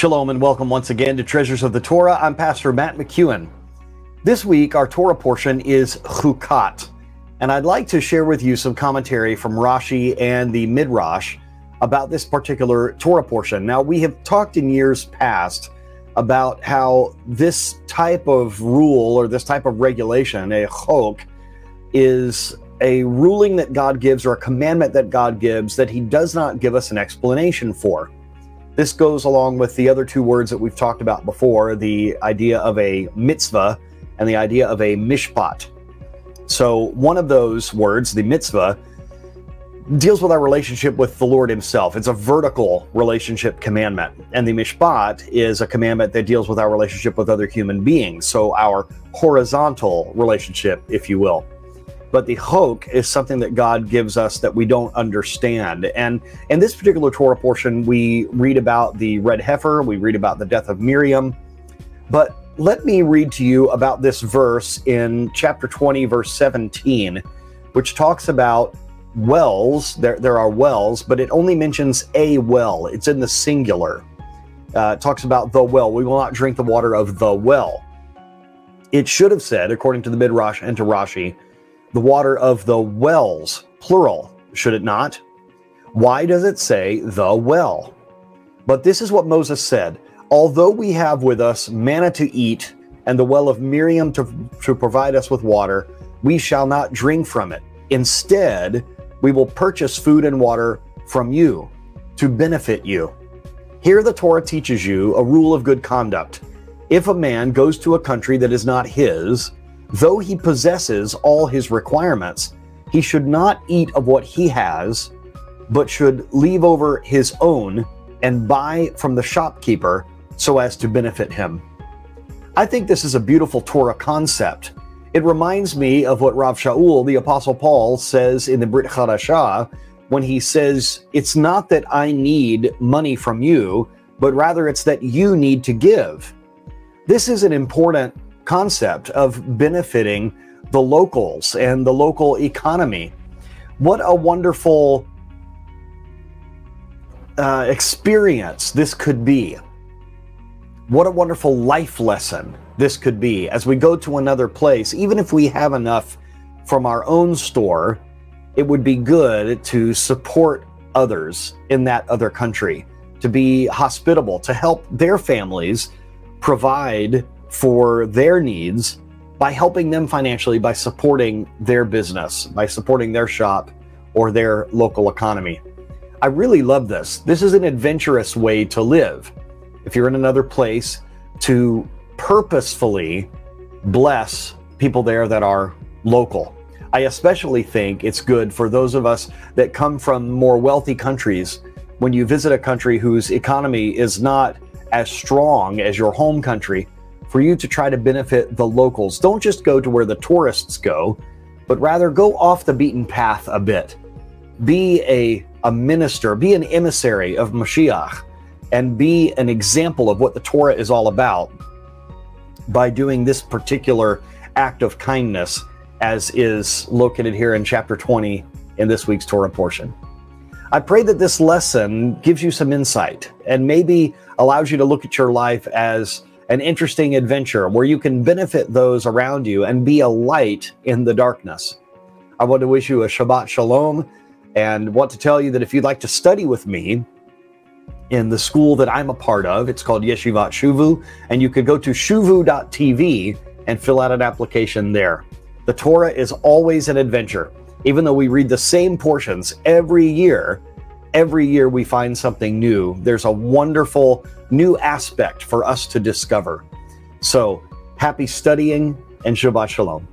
Shalom and welcome once again to Treasures of the Torah. I'm Pastor Matt McKeown. This week, our Torah portion is Houkat, and I'd like to share with you some commentary from Rashi and the Midrash about this particular Torah portion. Now, we have talked in years past about how this type of rule or this type of regulation, a chok, is a ruling that God gives or a commandment that God gives that he does not give us an explanation for. This goes along with the other two words that we've talked about before, the idea of a mitzvah and the idea of a mishpat. So one of those words, the mitzvah, deals with our relationship with the Lord himself. It's a vertical relationship commandment. And the mishpat is a commandment that deals with our relationship with other human beings. So our horizontal relationship, if you will. But the chok is something that God gives us that we don't understand. And in this particular Torah portion, we read about the red heifer, we read about the death of Miriam. But let me read to you about this verse in chapter 20, verse 17, which talks about wells. There are wells, but it only mentions a well. It's in the singular. It talks about the well. We will not drink the water of the well. It should have said, according to the Midrash and to Rashi, the water of the wells, plural, should it not? Why does it say the well? But this is what Moses said, although we have with us manna to eat and the well of Miriam to provide us with water, we shall not drink from it. Instead, we will purchase food and water from you to benefit you. Here the Torah teaches you a rule of good conduct. If a man goes to a country that is not his, though he possesses all his requirements, he should not eat of what he has, but should leave over his own and buy from the shopkeeper so as to benefit him. I think this is a beautiful Torah concept. It reminds me of what Rav Shaul, the Apostle Paul, says in the Brit Chadashah when he says, it's not that I need money from you, but rather it's that you need to give. This is an important concept of benefiting the locals and the local economy. What a wonderful experience this could be. What a wonderful life lesson this could be as we go to another place. Even if we have enough from our own store, it would be good to support others in that other country, to be hospitable, to help their families provide for their needs by helping them financially, by supporting their business, by supporting their shop or their local economy. I really love this. This is an adventurous way to live. If you're in another place, to purposefully bless people there that are local. I especially think it's good for those of us that come from more wealthy countries. When you visit a country whose economy is not as strong as your home country, for you to try to benefit the locals. Don't just go to where the tourists go, but rather go off the beaten path a bit. Be a minister, be an emissary of Mashiach, and be an example of what the Torah is all about by doing this particular act of kindness, as is located here in chapter 20 in this week's Torah portion. I pray that this lesson gives you some insight and maybe allows you to look at your life as an interesting adventure where you can benefit those around you and be a light in the darkness. I want to wish you a Shabbat Shalom and want to tell you that if you'd like to study with me in the school that I'm a part of, it's called Yeshivat Shuvu, and you could go to shuvu.tv and fill out an application there. The Torah is always an adventure. Even though we read the same portions every year we find something new. There's a wonderful new aspect for us to discover. So happy studying and Shabbat Shalom.